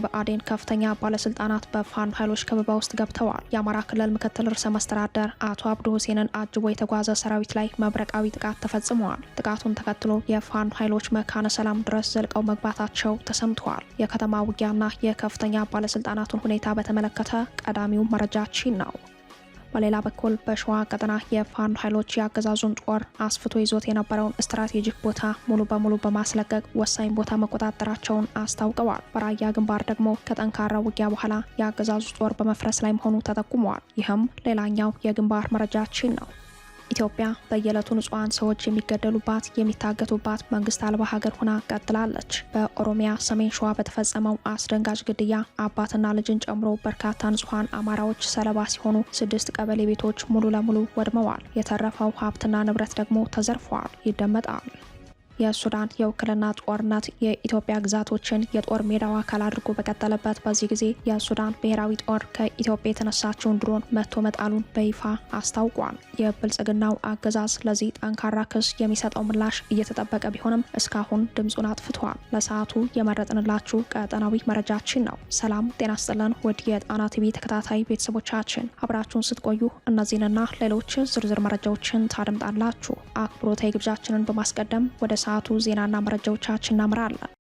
የብአዴን ከፍተኛ ባለስልጣናት በፋኖ ኃይሎች ከበባ ውስጥ ገብተዋል። የአማራ ክልል ምክትል ርዕሰ መስተዳድር አቶ አብዱ ሁሴንን አጅቦ የተጓዘ ሰራዊት ላይ መብረቃዊ ጥቃት ተፈጽሟል። ጥቃቱን ተከትሎ የፋኖ ኃይሎች መካነ ሰላም ድረስ ዘልቀው መግባታቸው ተሰምቷል። የከተማ ውጊያና የከፍተኛ ባለስልጣናቱን ሁኔታ በተመለከተ ቀዳሚው መረጃችን ነው። በሌላ በኩል በሸዋ ቀጠና የፋኖ ኃይሎች የአገዛዙን ጦር አስፍቶ ይዞት የነበረውን ስትራቴጂክ ቦታ ሙሉ በሙሉ በማስለቀቅ ወሳኝ ቦታ መቆጣጠራቸውን አስታውቀዋል። በራያ ግንባር ደግሞ ከጠንካራ ውጊያ በኋላ የአገዛዙ ጦር በመፍረስ ላይ መሆኑ ተጠቁመዋል። ይህም ሌላኛው የግንባር መረጃችን ነው። ኢትዮጵያ በየዕለቱ ንጹሃን ሰዎች የሚገደሉባት የሚታገቱባት መንግስት አልባ ሀገር ሆና ቀጥላለች። በኦሮሚያ ሰሜን ሸዋ በተፈጸመው አስደንጋጭ ግድያ አባትና ልጅን ጨምሮ በርካታ ንጹሃን አማራዎች ሰለባ ሲሆኑ 6 ቀበሌ ቤቶች ሙሉ ለሙሉ ወድመዋል። የተረፈው ሀብትና ንብረት ደግሞ ተዘርፏል። ይደመጣል። የሱዳን የውክልና ጦርነት የኢትዮጵያ ግዛቶችን የጦር ሜዳው አካል አድርጎ በቀጠለበት በዚህ ጊዜ የሱዳን ብሔራዊ ጦር ከኢትዮጵያ የተነሳችውን ድሮን መቶ መጣሉን በይፋ አስታውቋል። የብልጽግናው አገዛዝ ለዚህ ጠንካራ ክስ የሚሰጠው ምላሽ እየተጠበቀ ቢሆንም እስካሁን ድምፁን አጥፍቷል። ለሰዓቱ የመረጥንላችሁ ቀጠናዊ መረጃችን ነው። ሰላም ጤና ይስጥልን ውድ የጣና ቲቪ ተከታታይ ቤተሰቦቻችን፣ አብራችሁን ስትቆዩ እነዚህንና ሌሎች ዝርዝር መረጃዎችን ታደምጣላችሁ። አክብሮታዊ ግብዣችንን በማስቀደም ወደ ሰዓቱ ዜናና መረጃዎቻችን እናምራለን።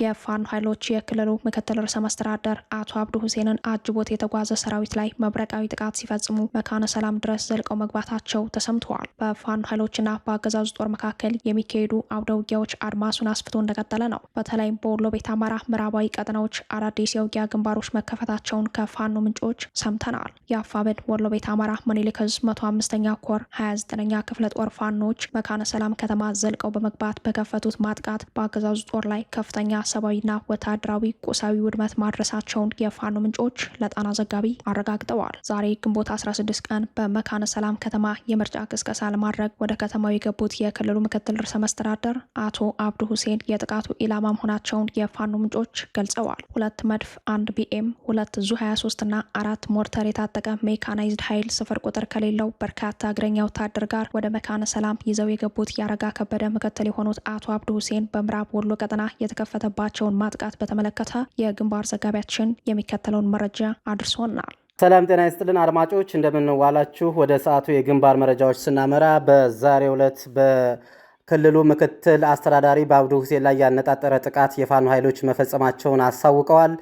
የፋኖ ኃይሎች የክልሉ ምክትል ርዕሰ መስተዳድር አቶ አብዱ ሁሴንን አጅቦት የተጓዘ ሰራዊት ላይ መብረቃዊ ጥቃት ሲፈጽሙ መካነ ሰላም ድረስ ዘልቀው መግባታቸው ተሰምተዋል። በፋኖ ኃይሎችና በአገዛዙ ጦር መካከል የሚካሄዱ አውደ ውጊያዎች አድማሱን አስፍቶ እንደቀጠለ ነው። በተለይም በወሎ ቤት አማራ ምዕራባዊ ቀጠናዎች አዳዲስ የውጊያ ግንባሮች መከፈታቸውን ከፋኖ ምንጮች ሰምተናል። የአፋብድ ወሎ ቤት አማራ ምኒልክ ዕዝ 105ኛ ኮር 29ኛ ክፍለ ጦር ፋኖች መካነ ሰላም ከተማ ዘልቀው በመግባት በከፈቱት ማጥቃት በአገዛዙ ጦር ላይ ከፍተኛ ሰብአዊና ወታደራዊ ቁሳዊ ውድመት ማድረሳቸውን የፋኖ ምንጮች ለጣና ዘጋቢ አረጋግጠዋል። ዛሬ ግንቦት 16 ቀን በመካነ ሰላም ከተማ የምርጫ ቅስቀሳ ለማድረግ ወደ ከተማው የገቡት የክልሉ ምክትል ርዕሰ መስተዳድር አቶ አብዱ ሁሴን የጥቃቱ ኢላማ መሆናቸውን የፋኖ ምንጮች ገልጸዋል። 2 መድፍ፣ 1 ቢኤም፣ 2 ዙ 23 እና 4 ሞርተር የታጠቀ ሜካናይዝድ ኃይል ስፍር ቁጥር ከሌለው በርካታ እግረኛ ወታደር ጋር ወደ መካነ ሰላም ይዘው የገቡት ያረጋ ከበደ ምክትል የሆኑት አቶ አብዱ ሁሴን በምዕራብ ወሎ ቀጠና የተከፈተ ባቸውን ማጥቃት በተመለከተ የግንባር ዘጋቢያችን የሚከተለውን መረጃ አድርሶናል። ሰላም ጤና ይስጥልን አድማጮች፣ እንደምንዋላችሁ። ወደ ሰዓቱ የግንባር መረጃዎች ስናመራ በዛሬው ዕለት በክልሉ ምክትል አስተዳዳሪ በአብዱ ሁሴን ላይ ያነጣጠረ ጥቃት የፋኖ ኃይሎች መፈጸማቸውን አሳውቀዋል።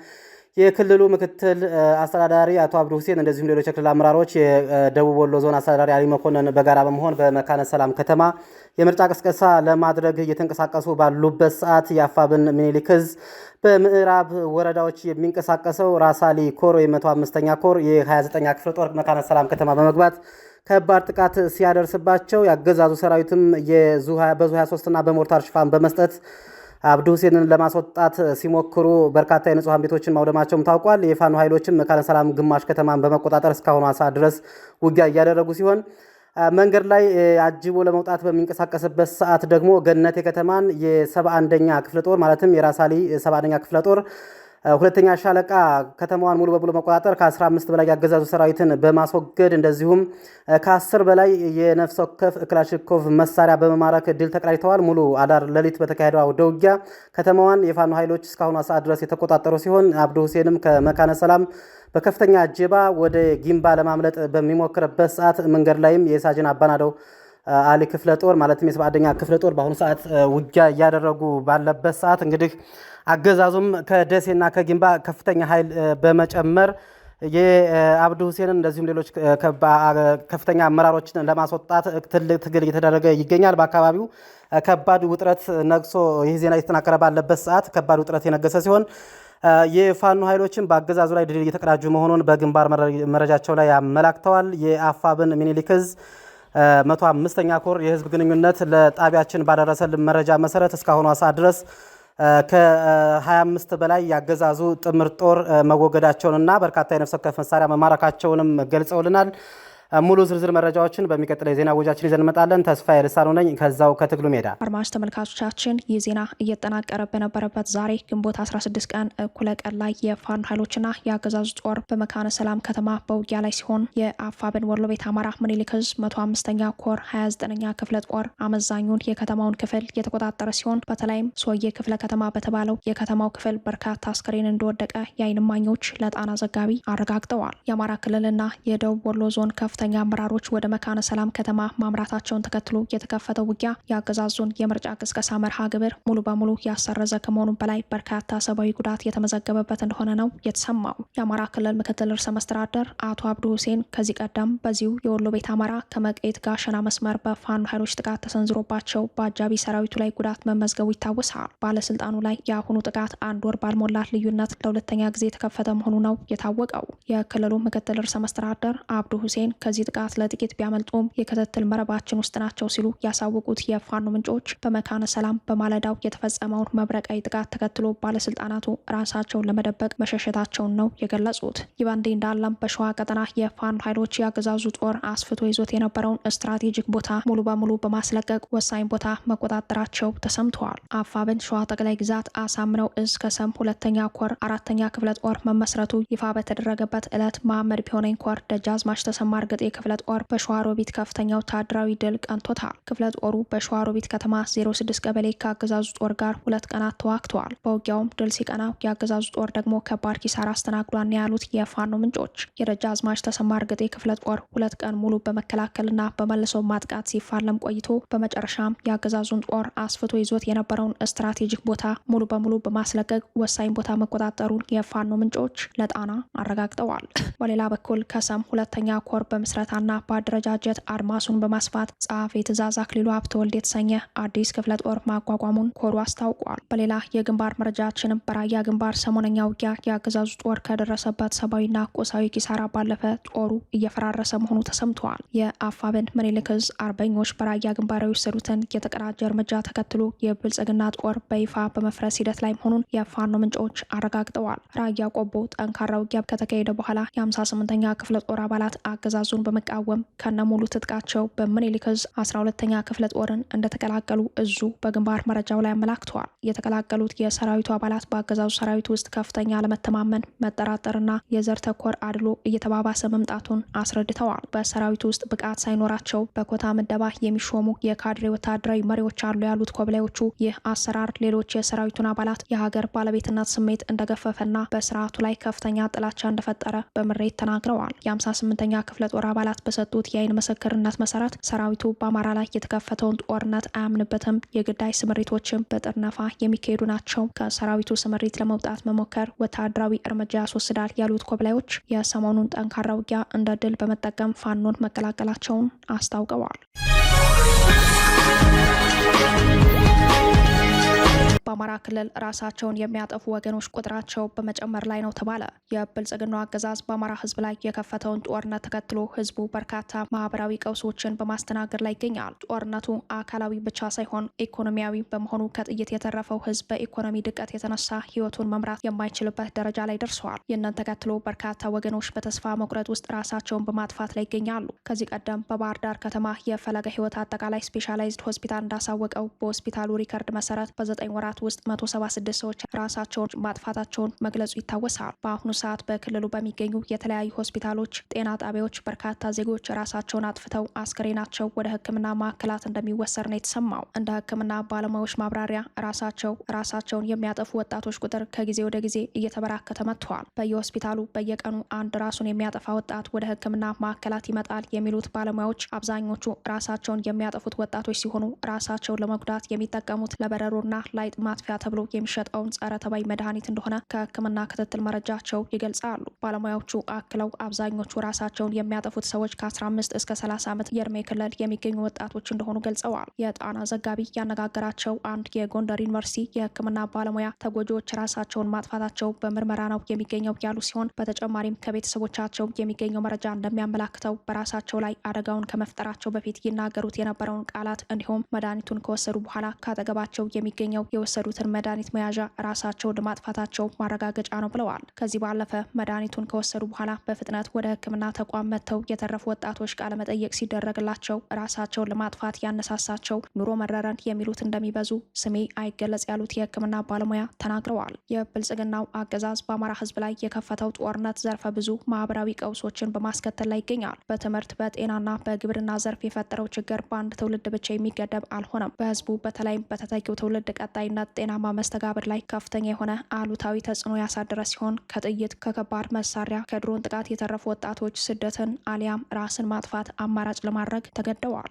የክልሉ ምክትል አስተዳዳሪ አቶ አብዱ ሁሴን እንደዚሁም ሌሎች የክልል አመራሮች የደቡብ ወሎ ዞን አስተዳዳሪ አሊ መኮንን በጋራ በመሆን በመካነ ሰላም ከተማ የምርጫ ቅስቀሳ ለማድረግ እየተንቀሳቀሱ ባሉበት ሰዓት የአፋብን ምኒልክ ዕዝ በምዕራብ ወረዳዎች የሚንቀሳቀሰው ራሳሊ ኮር የ105ኛ ኮር የ29ኛ ክፍለ ጦር መካነ ሰላም ከተማ በመግባት ከባድ ጥቃት ሲያደርስባቸው ያገዛዙ ሰራዊትም በዙ 23 እና በሞርታር ሽፋን በመስጠት አብዱ ሁሴንን ለማስወጣት ሲሞክሩ በርካታ የንጹሃን ቤቶችን ማውደማቸውም ታውቋል። የፋኖ ኃይሎችም መካነ ሰላም ግማሽ ከተማን በመቆጣጠር እስካሁኑ ሰዓት ድረስ ውጊያ እያደረጉ ሲሆን መንገድ ላይ አጅቦ ለመውጣት በሚንቀሳቀስበት ሰዓት ደግሞ ገነቴ ከተማን የ71ኛ ክፍለ ጦር ማለትም የራሳሊ 71ኛ ክፍለ ጦር ሁለተኛ ሻለቃ ከተማዋን ሙሉ በሙሉ መቆጣጠር ከ15 በላይ ያገዛዙ ሰራዊትን በማስወገድ እንደዚሁም ከ10 በላይ የነፍስ ወከፍ ክላሽንኮቭ መሳሪያ በመማረክ ድል ተቀዳጅተዋል። ሙሉ አዳር ሌሊት በተካሄደው አውደ ውጊያ ከተማዋን የፋኖ ኃይሎች እስካሁኑ ሰዓት ድረስ የተቆጣጠሩ ሲሆን አብዱ ሁሴንም ከመካነ ሰላም በከፍተኛ አጀባ ወደ ጊምባ ለማምለጥ በሚሞክርበት ሰዓት መንገድ ላይም የሳጅን አባናደው አሊ ክፍለ ጦር ማለትም የ71ኛ ክፍለ ጦር በአሁኑ ሰዓት ውጊያ እያደረጉ ባለበት ሰዓት እንግዲህ አገዛዙም ከደሴና ከጊምባ ከፍተኛ ኃይል በመጨመር የአብዱ ሁሴንን እንደዚሁም ሌሎች ከፍተኛ አመራሮችን ለማስወጣት ትልቅ ትግል እየተደረገ ይገኛል። በአካባቢው ከባድ ውጥረት ነግሶ ይህ ዜና እየተጠናከረ ባለበት ሰዓት ከባድ ውጥረት የነገሰ ሲሆን የፋኖ ኃይሎችን በአገዛዙ ላይ ድል እየተቀዳጁ መሆኑን በግንባር መረጃቸው ላይ አመላክተዋል። የአፋብን ምኒልክ ዕዝ 105ኛ ኮር የህዝብ ግንኙነት ለጣቢያችን ባደረሰልን መረጃ መሰረት እስካሁኑ ሰዓት ድረስ ከ25 በላይ ያገዛዙ ጥምር ጦር መወገዳቸውንና በርካታ የነፍስ ወከፍ መሳሪያ መማረካቸውንም ገልጸውልናል። ሙሉ ዝርዝር መረጃዎችን በሚቀጥለው የዜና ወጃችን ይዘን እንመጣለን። ተስፋዬ ልሳኑ ነኝ ከዛው ከትግሉ ሜዳ። አድማጭ ተመልካቾቻችን ይህ ዜና እየተጠናቀረ በነበረበት ዛሬ ግንቦት 16 ቀን እኩለ ቀን ላይ የፋኖ ኃይሎችና የአገዛዙ ጦር በመካነ ሰላም ከተማ በውጊያ ላይ ሲሆን የአፋብን ወሎ ቤት አማራ ምኒልክ ዕዝ 105ኛ ኮር 29ኛ ክፍለ ጦር አመዛኙን የከተማውን ክፍል የተቆጣጠረ ሲሆን በተለይም ሶዬ ክፍለ ከተማ በተባለው የከተማው ክፍል በርካታ አስከሬን እንደወደቀ የዓይን እማኞች ለጣና ዘጋቢ አረጋግጠዋል። የአማራ ክልልና የደቡብ ወሎ ዞን ከፍተኛ አመራሮች ወደ መካነ ሰላም ከተማ ማምራታቸውን ተከትሎ የተከፈተው ውጊያ የአገዛዙን የምርጫ ቅስቀሳ መርሃ ግብር ሙሉ በሙሉ ያሰረዘ ከመሆኑ በላይ በርካታ ሰብአዊ ጉዳት የተመዘገበበት እንደሆነ ነው የተሰማው። የአማራ ክልል ምክትል ርዕሰ መስተዳድር አቶ አብዱ ሁሴን ከዚህ ቀደም በዚሁ የወሎ ቤት አማራ ከመቄት ጋሸና መስመር በፋኖ ኃይሎች ጥቃት ተሰንዝሮባቸው በአጃቢ ሰራዊቱ ላይ ጉዳት መመዝገቡ ይታወሳል። ባለስልጣኑ ላይ የአሁኑ ጥቃት አንድ ወር ባልሞላ ልዩነት ለሁለተኛ ጊዜ የተከፈተ መሆኑ ነው የታወቀው። የክልሉ ምክትል ርዕሰ መስተዳድር አብዱ ሁሴን ከዚህ ጥቃት ለጥቂት ቢያመልጡም የክትትል መረባችን ውስጥ ናቸው ሲሉ ያሳወቁት የፋኖ ምንጮች በመካነ ሰላም በማለዳው የተፈጸመውን መብረቃዊ ጥቃት ተከትሎ ባለስልጣናቱ ራሳቸውን ለመደበቅ መሸሸታቸውን ነው የገለጹት። ይህ በእንዲህ እንዳለም በሸዋ ቀጠና የፋኖ ኃይሎች የአገዛዙ ጦር አስፍቶ ይዞት የነበረውን ስትራቴጂክ ቦታ ሙሉ በሙሉ በማስለቀቅ ወሳኝ ቦታ መቆጣጠራቸው ተሰምተዋል። አፋብን ሸዋ ጠቅላይ ግዛት አሳምነው ዕዝ ከሰም 2ኛ ኮር 4ኛ ክፍለ ጦር መመስረቱ ይፋ በተደረገበት ዕለት መሐመድ ቢሆነኝ ኮር ደጃዝማች ተሰማ እርግጤ ክፍለ ጦር በሸዋሮቢት ከፍተኛ ወታደራዊ ድል ቀንቶታል። ክፍለ ጦሩ በሸዋሮቢት ከተማ 06 ቀበሌ ከአገዛዙ ጦር ጋር 2 ቀናት ተዋግተዋል። በውጊያውም ድል ሲቀናው የአገዛዙ ጦር ደግሞ ከባድ ኪሳራ አስተናግዷል ያሉት የፋኖ ምንጮች የደጃዝማች ተሰማ እርግጤ ክፍለ ጦር 2 ቀን ሙሉ በመከላከልና በመልሶ ማጥቃት ሲፋለም ቆይቶ በመጨረሻም የአገዛዙን ጦር አስፍቶ ይዞት የነበረውን ስትራቴጂክ ቦታ ሙሉ በሙሉ በማስለቀቅ ወሳኝ ቦታ መቆጣጠሩን የፋኖ ምንጮች ለጣና አረጋግጠዋል። በሌላ በኩል ከሰም 2ኛ ኮር በምስረታና በአደረጃጀት አድማሱን በማስፋት ጸሐፊ ትእዛዝ አክሊሉ ሀብተወልድ የተሰኘ አዲስ ክፍለ ጦር ማቋቋሙን ኮሩ አስታውቋል። በሌላ የግንባር መረጃችንም በራያ ግንባር ሰሞነኛ ውጊያ የአገዛዙ ጦር ከደረሰበት ሰብአዊና ቁሳዊ ኪሳራ ባለፈ ጦሩ እየፈራረሰ መሆኑ ተሰምተዋል። የአፋብን ምኒልክ ዕዝ አርበኞች በራያ ግንባር የወሰዱትን የተቀናጀ እርምጃ ተከትሎ የብልጽግና ጦር በይፋ በመፍረስ ሂደት ላይ መሆኑን የፋኖ ምንጮች አረጋግጠዋል። ራያ ቆቦ ጠንካራ ውጊያ ከተካሄደ በኋላ የ58ኛ ክፍለ ጦር አባላት አገዛዙን በመቃወም ከነሙሉ ትጥቃቸው በምኒልክ ዕዝ 12ኛ ክፍለ ጦርን እንደተቀላቀሉ እዙ በግንባር መረጃው ላይ አመላክተዋል። የተቀላቀሉት የሰራዊቱ አባላት በአገዛዙ ሰራዊት ውስጥ ከፍተኛ አለመተማመን፣ መጠራጠርና የዘር ተኮር አድሎ እየተባባሰ መምጣቱን አስረድተዋል። በሰራዊቱ ውስጥ ብቃት ሳይኖራቸው በኮታ ምደባ የሚሾሙ የካድሬ ወታደራዊ መሪዎች አሉ ያሉት ኮብላዮቹ ይህ አሰራር ሌሎች የሰራዊቱን አባላት የሀገር ባለቤትነት ስሜት እንደገፈፈና በስርዓቱ ላይ ከፍተኛ ጥላቻ እንደፈጠረ በምሬት ተናግረዋል። የ58ኛ ክፍለ ጦር አባላት በሰጡት የአይን ምስክርነት መሰረት ሰራዊቱ በአማራ ላይ የተከፈተውን ጦርነት አያምንበትም፣ የግዳይ ስምሪቶችም በጥርነፋ የሚካሄዱ ናቸው፣ ከሰራዊቱ ስምሪት ለመውጣት መሞከር ወታደራዊ እርምጃ ያስወስዳል ያሉት ኮብላዮች የሰሞኑን ጠንካራ ውጊያ እንደ ድል በመጠቀም ፋኖን መቀላቀላቸውን አስታውቀዋል። በአማራ ክልል ራሳቸውን የሚያጠፉ ወገኖች ቁጥራቸው በመጨመር ላይ ነው ተባለ። የብልጽግናው አገዛዝ በአማራ ሕዝብ ላይ የከፈተውን ጦርነት ተከትሎ ሕዝቡ በርካታ ማህበራዊ ቀውሶችን በማስተናገድ ላይ ይገኛል። ጦርነቱ አካላዊ ብቻ ሳይሆን ኢኮኖሚያዊ በመሆኑ ከጥይት የተረፈው ሕዝብ በኢኮኖሚ ድቀት የተነሳ ህይወቱን መምራት የማይችልበት ደረጃ ላይ ደርሰዋል። ይህንን ተከትሎ በርካታ ወገኖች በተስፋ መቁረጥ ውስጥ ራሳቸውን በማጥፋት ላይ ይገኛሉ። ከዚህ ቀደም በባህር ዳር ከተማ የፈለገ ህይወት አጠቃላይ ስፔሻላይዝድ ሆስፒታል እንዳሳወቀው በሆስፒታሉ ሪከርድ መሰረት በ9 ወራት ውስጥ 176 ሰዎች ራሳቸውን ማጥፋታቸውን መግለጹ ይታወሳል። በአሁኑ ሰዓት በክልሉ በሚገኙ የተለያዩ ሆስፒታሎች፣ ጤና ጣቢያዎች በርካታ ዜጎች ራሳቸውን አጥፍተው አስክሬናቸው ወደ ሕክምና ማዕከላት እንደሚወሰድ ነው የተሰማው። እንደ ሕክምና ባለሙያዎች ማብራሪያ ራሳቸውን የሚያጠፉ ወጣቶች ቁጥር ከጊዜ ወደ ጊዜ እየተበራከተ መጥቷል። በየሆስፒታሉ በየቀኑ አንድ ራሱን የሚያጠፋ ወጣት ወደ ሕክምና ማዕከላት ይመጣል የሚሉት ባለሙያዎች አብዛኞቹ ራሳቸውን የሚያጠፉት ወጣቶች ሲሆኑ ራሳቸውን ለመጉዳት የሚጠቀሙት ለበረሮና ላይጥ ማጥፊያ ተብሎ የሚሸጠውን ጸረ ተባይ መድኃኒት እንደሆነ ከህክምና ክትትል መረጃቸው ይገልጻሉ። ባለሙያዎቹ አክለው አብዛኞቹ ራሳቸውን የሚያጠፉት ሰዎች ከ15 እስከ 30 ዓመት የእድሜ ክልል የሚገኙ ወጣቶች እንደሆኑ ገልጸዋል። የጣና ዘጋቢ ያነጋገራቸው አንድ የጎንደር ዩኒቨርሲቲ የህክምና ባለሙያ ተጎጂዎች ራሳቸውን ማጥፋታቸው በምርመራ ነው የሚገኘው ያሉ ሲሆን በተጨማሪም ከቤተሰቦቻቸው የሚገኘው መረጃ እንደሚያመላክተው በራሳቸው ላይ አደጋውን ከመፍጠራቸው በፊት ይናገሩት የነበረውን ቃላት እንዲሁም መድኃኒቱን ከወሰዱ በኋላ ካጠገባቸው የሚገኘው የወሰዱትን መድኃኒት መያዣ ራሳቸውን ለማጥፋታቸው ማረጋገጫ ነው ብለዋል። ከዚህ ባለፈ መድኃኒቱን ከወሰዱ በኋላ በፍጥነት ወደ ሕክምና ተቋም መጥተው የተረፉ ወጣቶች ቃለመጠየቅ ሲደረግላቸው ራሳቸውን ለማጥፋት ያነሳሳቸው ኑሮ መረረን የሚሉት እንደሚበዙ ስሜ አይገለጽ ያሉት የሕክምና ባለሙያ ተናግረዋል። የብልጽግናው አገዛዝ በአማራ ሕዝብ ላይ የከፈተው ጦርነት ዘርፈ ብዙ ማህበራዊ ቀውሶችን በማስከተል ላይ ይገኛል። በትምህርት በጤናና በግብርና ዘርፍ የፈጠረው ችግር በአንድ ትውልድ ብቻ የሚገደብ አልሆነም። በህዝቡ በተለይም በተተኪው ትውልድ ቀጣይነት ጤናማ መስተጋብር ላይ ከፍተኛ የሆነ አሉታዊ ተጽዕኖ ያሳደረ ሲሆን ከጥይት ከከባድ መሳሪያ ከድሮን ጥቃት የተረፉ ወጣቶች ስደትን አሊያም ራስን ማጥፋት አማራጭ ለማድረግ ተገደዋል።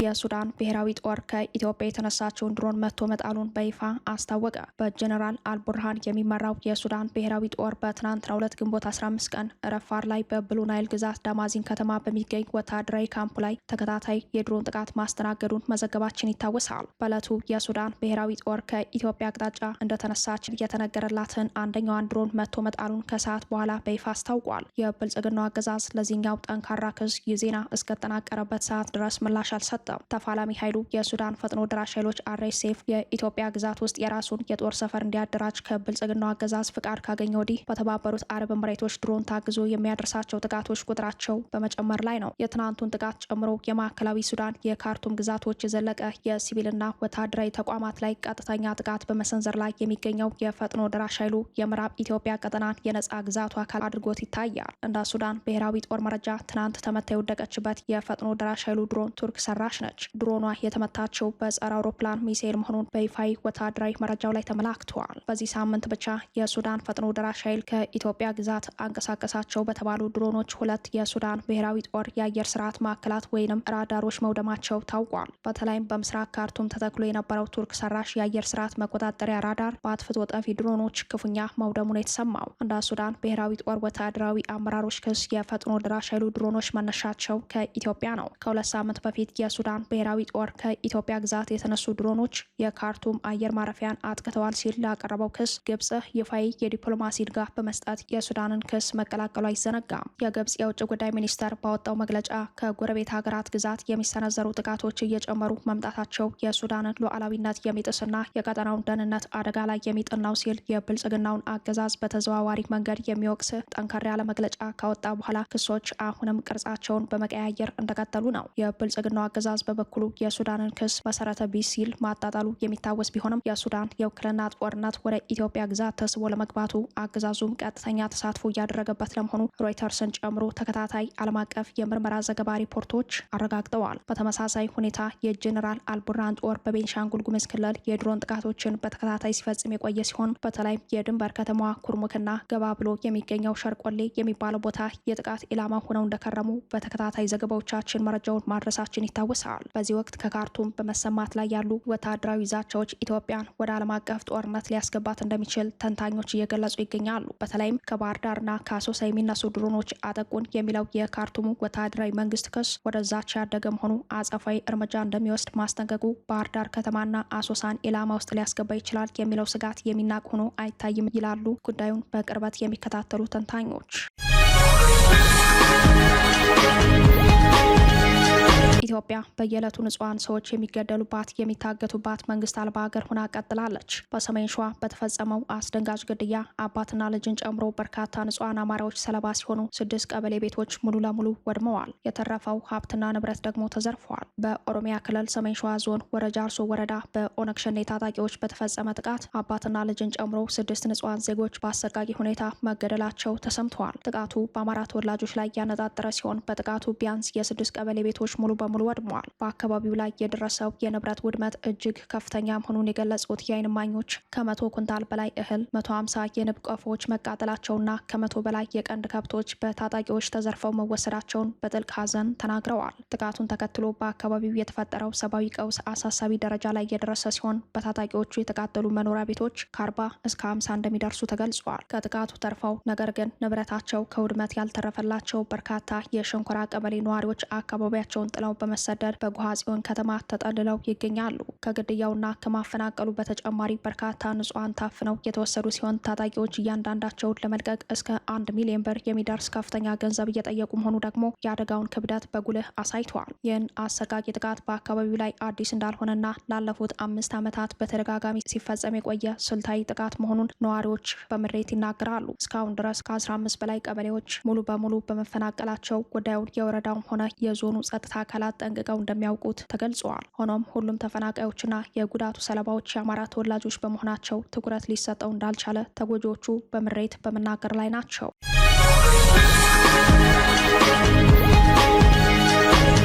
የሱዳን ብሔራዊ ጦር ከኢትዮጵያ የተነሳችውን ድሮን መቶ መጣሉን በይፋ አስታወቀ። በጀነራል አልቡርሃን የሚመራው የሱዳን ብሔራዊ ጦር በትናንትናው ዕለት ግንቦት 15 ቀን ረፋር ላይ በብሉ ናይል ግዛት ዳማዚን ከተማ በሚገኝ ወታደራዊ ካምፕ ላይ ተከታታይ የድሮን ጥቃት ማስተናገዱን መዘገባችን ይታወሳል። በዕለቱ የሱዳን ብሔራዊ ጦር ከኢትዮጵያ አቅጣጫ እንደተነሳች የተነገረላትን አንደኛዋን ድሮን መቶ መጣሉን ከሰዓት በኋላ በይፋ አስታውቋል። የብልጽግናው አገዛዝ ለዚህኛው ጠንካራ ክስ የዜና እስከተጠናቀረበት ሰዓት ድረስ ምላሽ አልሰጠም። ተፋላሚ ኃይሉ የሱዳን ፈጥኖ ደራሽ ኃይሎች RSF የኢትዮጵያ ግዛት ውስጥ የራሱን የጦር ሰፈር እንዲያደራጅ ከብልጽግናው አገዛዝ ፍቃድ ካገኘ ወዲህ በተባበሩት አረብ ኤምሬቶች ድሮን ታግዞ የሚያደርሳቸው ጥቃቶች ቁጥራቸው በመጨመር ላይ ነው። የትናንቱን ጥቃት ጨምሮ የማዕከላዊ ሱዳን የካርቱም ግዛቶች የዘለቀ የሲቪልና ወታደራዊ ተቋማት ላይ ቀጥተኛ ጥቃት በመሰንዘር ላይ የሚገኘው የፈጥኖ ደራሽ ኃይሉ የምዕራብ ኢትዮጵያ ቀጠናን የነጻ ግዛቱ አካል አድርጎት ይታያል። እንደ ሱዳን ብሔራዊ ጦር መረጃ ትናንት ተመታ የወደቀችበት የፈጥኖ ደራሽ ኃይሉ ድሮን ቱርክ ሰራሽ ነች። ድሮኗ የተመታቸው በጸረ አውሮፕላን ሚሳኤል መሆኑን በይፋዊ ወታደራዊ መረጃው ላይ ተመላክተዋል። በዚህ ሳምንት ብቻ የሱዳን ፈጥኖ ደራሽ ኃይል ከኢትዮጵያ ግዛት አንቀሳቀሳቸው በተባሉ ድሮኖች 2 የሱዳን ብሔራዊ ጦር የአየር ስርዓት ማዕከላት ወይንም ራዳሮች መውደማቸው ታውቋል። በተለይም በምስራቅ ካርቱም ተተክሎ የነበረው ቱርክ ሰራሽ የአየር ስርዓት መቆጣጠሪያ ራዳር በአጥፍቶ ጠፊ ድሮኖች ክፉኛ መውደሙን የተሰማው እንደ ሱዳን ብሔራዊ ጦር ወታደራዊ አመራሮች ክስ የፈጥኖ ደራሽ ኃይሉ ድሮኖች መነሻቸው ከኢትዮጵያ ነው። ከ2 ሳምንት በፊት የሱዳን ብሔራዊ ጦር ከኢትዮጵያ ግዛት የተነሱ ድሮኖች የካርቱም አየር ማረፊያን አጥቅተዋል ሲል ላቀረበው ክስ ግብጽ ይፋዊ የዲፕሎማሲ ድጋፍ በመስጠት የሱዳንን ክስ መቀላቀሉ አይዘነጋም። የግብጽ የውጭ ጉዳይ ሚኒስተር ባወጣው መግለጫ ከጎረቤት ሀገራት ግዛት የሚሰነዘሩ ጥቃቶች እየጨመሩ መምጣታቸው የሱዳንን ሉዓላዊነት የሚጥስና የቀጠናውን ደህንነት አደጋ ላይ የሚጥል ነው ሲል የብልጽግናውን አገዛዝ በተዘዋዋሪ መንገድ የሚወቅስ ጠንከር ያለ መግለጫ ካወጣ በኋላ ክሶች አሁንም ቅርጻቸውን በመቀያየር እንደቀጠሉ ነው። የብልጽግናው አገዛዝ በበኩሉ የሱዳንን ክስ መሰረተ ቢስ ሲል ማጣጣሉ የሚታወስ ቢሆንም የሱዳን የውክልና ጦርነት ወደ ኢትዮጵያ ግዛት ተስቦ ለመግባቱ አገዛዙም ቀጥተኛ ተሳትፎ እያደረገበት ለመሆኑ ሮይተርስን ጨምሮ ተከታታይ ዓለም አቀፍ የምርመራ ዘገባ ሪፖርቶች አረጋግጠዋል። በተመሳሳይ ሁኔታ የጀነራል አልቡርሃን ጦር በቤንሻንጉል ጉሙዝ ክልል የድሮን ጥቃቶችን በተከታታይ ሲፈጽም የቆየ ሲሆን በተለይም የድንበር ከተማዋ ኩርሙክና ገባ ብሎ የሚገኘው ሸርቆሌ የሚባለው ቦታ የጥቃት ኢላማ ሆነው እንደከረሙ በተከታታይ ዘገባዎቻችን መረጃውን ማድረሳችን ይታወሳል። በዚህ ወቅት ከካርቱም በመሰማት ላይ ያሉ ወታደራዊ ዛቻዎች ኢትዮጵያን ወደ ዓለም አቀፍ ጦርነት ሊያስገባት እንደሚችል ተንታኞች እየገለጹ ይገኛሉ። በተለይም ከባህር ዳርና ከአሶሳ የሚነሱ ድሮኖች አጠቁን የሚለው የካርቱሙ ወታደራዊ መንግስት ክስ ወደ ዛቻ ያደገ መሆኑ አጸፋዊ እርምጃ እንደሚወስድ ማስጠንቀቁ ባህር ዳር ከተማና አሶሳን ኢላማ ውስጥ ሊያስገባ ይችላል የሚለው ስጋት የሚናቅ ሆኖ አይታይም ይላሉ ጉዳዩን በቅርበት የሚከታተሉ ተንታኞች። ኢትዮጵያ በየዕለቱ ንጹሃን ሰዎች የሚገደሉባት የሚታገቱባት መንግስት አልባ ሀገር ሆና ቀጥላለች። በሰሜን ሸዋ በተፈጸመው አስደንጋጭ ግድያ አባትና ልጅን ጨምሮ በርካታ ንጹሃን አማራዎች ሰለባ ሲሆኑ 6 ቀበሌ ቤቶች ሙሉ ለሙሉ ወድመዋል። የተረፈው ሀብትና ንብረት ደግሞ ተዘርፈዋል። በኦሮሚያ ክልል ሰሜን ሸዋ ዞን ወረጃ አርሶ ወረዳ በኦነግ ሸኔ ታጣቂዎች በተፈጸመ ጥቃት አባትና ልጅን ጨምሮ 6 ንጹሃን ዜጎች በአሰቃቂ ሁኔታ መገደላቸው ተሰምተዋል። ጥቃቱ በአማራ ተወላጆች ላይ ያነጣጠረ ሲሆን በጥቃቱ ቢያንስ የ6 ቀበሌ ቤቶች ሙሉ በሙሉ ወድመዋል። በአካባቢው ላይ የደረሰው የንብረት ውድመት እጅግ ከፍተኛ መሆኑን የገለጹት የዓይን እማኞች ከ100 ኩንታል በላይ እህል፣ 150 የንብ ቀፎዎች መቃጠላቸውና ከ100 በላይ የቀንድ ከብቶች በታጣቂዎች ተዘርፈው መወሰዳቸውን በጥልቅ ሐዘን ተናግረዋል። ጥቃቱን ተከትሎ በአካባቢው የተፈጠረው ሰብአዊ ቀውስ አሳሳቢ ደረጃ ላይ የደረሰ ሲሆን በታጣቂዎቹ የተቃጠሉ መኖሪያ ቤቶች ከ40 እስከ 50 እንደሚደርሱ ተገልጿል። ከጥቃቱ ተርፈው ነገር ግን ንብረታቸው ከውድመት ያልተረፈላቸው በርካታ የሸንኮራ ቀበሌ ነዋሪዎች አካባቢያቸውን ጥለው በመሰደድ በጉሃጽዮን ከተማ ተጠልለው ይገኛሉ። ከግድያውና ከማፈናቀሉ በተጨማሪ በርካታ ንጹሃን ታፍነው የተወሰዱ ሲሆን ታጣቂዎች እያንዳንዳቸውን ለመልቀቅ እስከ 1 ሚሊዮን ብር የሚደርስ ከፍተኛ ገንዘብ እየጠየቁ መሆኑ ደግሞ የአደጋውን ክብደት በጉልህ አሳይቷል። ይህን አሰቃቂ ጥቃት በአካባቢው ላይ አዲስ እንዳልሆነና ላለፉት 5 ዓመታት በተደጋጋሚ ሲፈጸም የቆየ ስልታዊ ጥቃት መሆኑን ነዋሪዎች በምሬት ይናገራሉ። እስካሁን ድረስ ከ15 በላይ ቀበሌዎች ሙሉ በሙሉ በመፈናቀላቸው ጉዳዩን የወረዳውም ሆነ የዞኑ ጸጥታ አካላት ጠንቅቀው እንደሚያውቁት ተገልጸዋል። ሆኖም ሁሉም ተፈናቃዮችና የጉዳቱ ሰለባዎች የአማራ ተወላጆች በመሆናቸው ትኩረት ሊሰጠው እንዳልቻለ ተጎጂዎቹ በምሬት በመናገር ላይ ናቸው።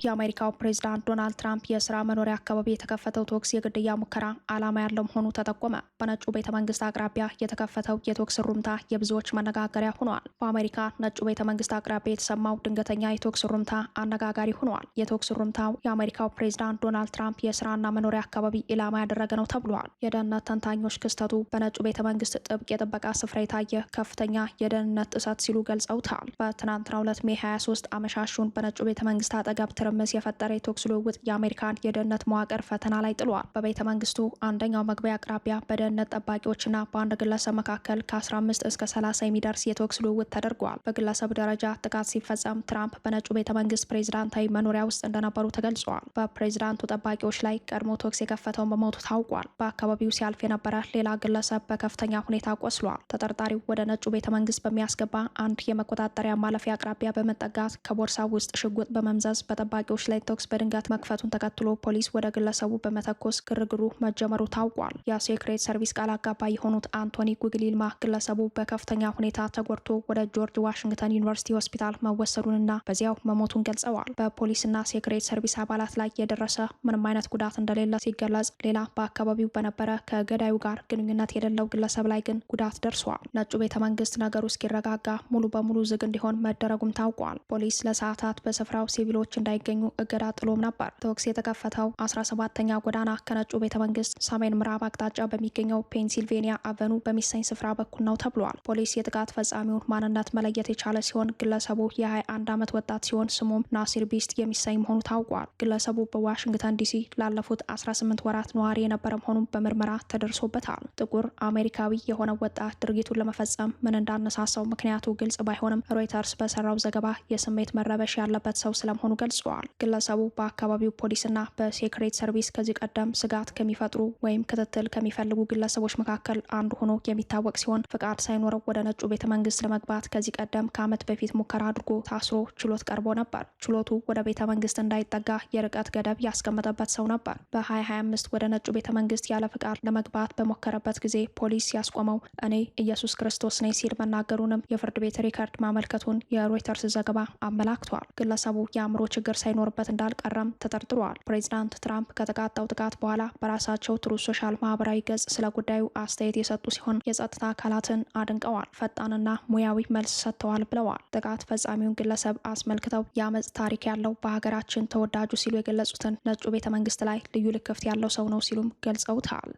የአሜሪካው ፕሬዝዳንት ዶናልድ ትራምፕ የስራ መኖሪያ አካባቢ የተከፈተው ተኩስ የግድያ ሙከራ ዓላማ ያለው መሆኑ ተጠቆመ። በነጩ ቤተ መንግስት አቅራቢያ የተከፈተው የተኩስ ሩምታ የብዙዎች መነጋገሪያ ሆኗል። በአሜሪካ ነጩ ቤተ መንግስት አቅራቢያ የተሰማው ድንገተኛ የተኩስ ሩምታ አነጋጋሪ ሆኗል። የተኩስ ሩምታው የአሜሪካው ፕሬዝዳንት ዶናልድ ትራምፕ የስራና መኖሪያ አካባቢ ኢላማ ያደረገ ነው ተብሏል። የደህንነት ተንታኞች ክስተቱ በነጩ ቤተ መንግስት ጥብቅ የጥበቃ ስፍራ የታየ ከፍተኛ የደህንነት ጥሰት ሲሉ ገልጸውታል። በትናንትናው ዕለት ሜይ 23 አመሻሹን በነጩ ቤተ መንግስት አጠገብ ትርምስ የፈጠረ የተኩስ ልውውጥ የአሜሪካን የደህንነት መዋቅር ፈተና ላይ ጥሏል። በቤተ መንግስቱ አንደኛው መግቢያ አቅራቢያ በደህንነት ጠባቂዎችና በአንድ ግለሰብ መካከል ከ15 እስከ 30 የሚደርስ የተኩስ ልውውጥ ተደርጓል። በግለሰብ ደረጃ ጥቃት ሲፈጸም ትራምፕ በነጩ ቤተ መንግስት ፕሬዝዳንታዊ መኖሪያ ውስጥ እንደነበሩ ተገልጿል። በፕሬዝዳንቱ ጠባቂዎች ላይ ቀድሞ ተኩስ የከፈተውን በሞቱ ታውቋል። በአካባቢው ሲያልፍ የነበረ ሌላ ግለሰብ በከፍተኛ ሁኔታ ቆስሏል። ተጠርጣሪው ወደ ነጩ ቤተ መንግስት በሚያስገባ አንድ የመቆጣጠሪያ ማለፊያ አቅራቢያ በመጠጋት ከቦርሳው ውስጥ ሽጉጥ በመምዘዝ በጠባቂዎች ላይ ተኩስ በድንገት መክፈቱን ተከትሎ ፖሊስ ወደ ግለሰቡ በመተኮስ ግርግሩ መጀመሩ ታውቋል። የሴክሬት ሰርቪስ ቃል አቀባይ የሆኑት አንቶኒ ጉግሊልማ ግለሰቡ በከፍተኛ ሁኔታ ተጎድቶ ወደ ጆርጅ ዋሽንግተን ዩኒቨርሲቲ ሆስፒታል መወሰዱንና በዚያው መሞቱን ገልጸዋል። በፖሊስና ሴክሬት ሰርቪስ አባላት ላይ የደረሰ ምንም አይነት ጉዳት እንደሌለ ሲገለጽ፣ ሌላ በአካባቢው በነበረ ከገዳዩ ጋር ግንኙነት የሌለው ግለሰብ ላይ ግን ጉዳት ደርሷል። ነጩ ቤተ መንግስት ነገሩ እስኪረጋጋ ሙሉ በሙሉ ዝግ እንዲሆን መደረጉም ታውቋል። ፖሊስ ለሰዓታት በስፍራው ሲቪሎች እንዳይገኙ እገዳ ጥሎም ነበር። ተኩስ የተከፈተው 17ኛ ጎዳና ከነጩ ቤተ መንግስት ሰሜን ምዕራብ አቅጣጫ በሚገኘው ፔንሲልቬኒያ አቨኑ በሚሰኝ ስፍራ በኩል ነው ተብሏል። ፖሊስ የጥቃት ፈጻሚውን ማንነት መለየት የቻለ ሲሆን ግለሰቡ የ21 ዓመት ወጣት ሲሆን ስሙም ናሲር ቢስት የሚሰኝ መሆኑ ታውቋል። ግለሰቡ በዋሽንግተን ዲሲ ላለፉት 18 ወራት ነዋሪ የነበረ መሆኑን በምርመራ ተደርሶበታል። ጥቁር አሜሪካዊ የሆነ ወጣት ድርጊቱን ለመፈጸም ምን እንዳነሳሳው ምክንያቱ ግልጽ ባይሆንም ሮይተርስ በሰራው ዘገባ የስሜት መረበሽ ያለበት ሰው ስለመሆኑ ገልጿል። ግለሰቡ በአካባቢው ፖሊስና በሴክሬት ሰርቪስ ከዚህ ቀደም ስጋት ከሚፈጥሩ ወይም ክትትል ከሚፈልጉ ግለሰቦች መካከል አንዱ ሆኖ የሚታወቅ ሲሆን ፍቃድ ሳይኖረው ወደ ነጩ ቤተ መንግስት ለመግባት ከዚህ ቀደም ከዓመት በፊት ሙከራ አድርጎ ታስሮ ችሎት ቀርቦ ነበር። ችሎቱ ወደ ቤተ መንግስት እንዳይጠጋ የርቀት ገደብ ያስቀመጠበት ሰው ነበር። በ2025 ወደ ነጩ ቤተ መንግስት ያለ ፍቃድ ለመግባት በሞከረበት ጊዜ ፖሊስ ያስቆመው እኔ ኢየሱስ ክርስቶስ ነኝ ሲል መናገሩንም የፍርድ ቤት ሪከርድ ማመልከቱን የሮይተርስ ዘገባ አመላክቷል። ግለሰቡ የአእምሮ ችግር ሳይኖርበት እንዳልቀረም ተጠርጥሯል። ፕሬዚዳንት ትራምፕ ከተቃጣው ጥቃት በኋላ በራሳቸው ትሩዝ ሶሻል ማህበራዊ ገጽ ስለ ጉዳዩ አስተያየት የሰጡ ሲሆን የጸጥታ አካላትን አድንቀዋል፣ ፈጣንና ሙያዊ መልስ ሰጥተዋል ብለዋል። ጥቃት ፈጻሚውን ግለሰብ አስመልክተው የአመፅ ታሪክ ያለው በሀገራችን ተወዳጁ ሲሉ የገለጹትን ነጩ ቤተ መንግስት ላይ ልዩ ልክፍት ያለው ሰው ነው ሲሉም ገልጸውታል።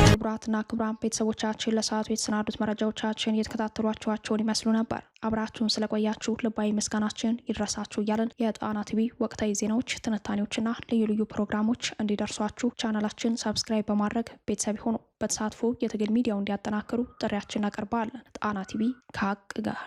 ክቡራትና ክቡራን ቤተሰቦቻችን ለሰዓቱ የተሰናዱት መረጃዎቻችን የተከታተሏቸዋቸውን ይመስሉ ነበር። አብራችሁን ስለቆያችሁ ልባዊ ምስጋናችን ይድረሳችሁ እያለን የጣና ቲቪ ወቅታዊ ዜናዎች፣ ትንታኔዎችና ልዩ ልዩ ፕሮግራሞች እንዲደርሷችሁ ቻናላችን ሰብስክራይብ በማድረግ ቤተሰብ ሆኑ። በተሳትፎ የትግል ሚዲያው እንዲያጠናክሩ ጥሪያችን እናቀርባለን። ጣና ቲቪ ከሀቅ ጋር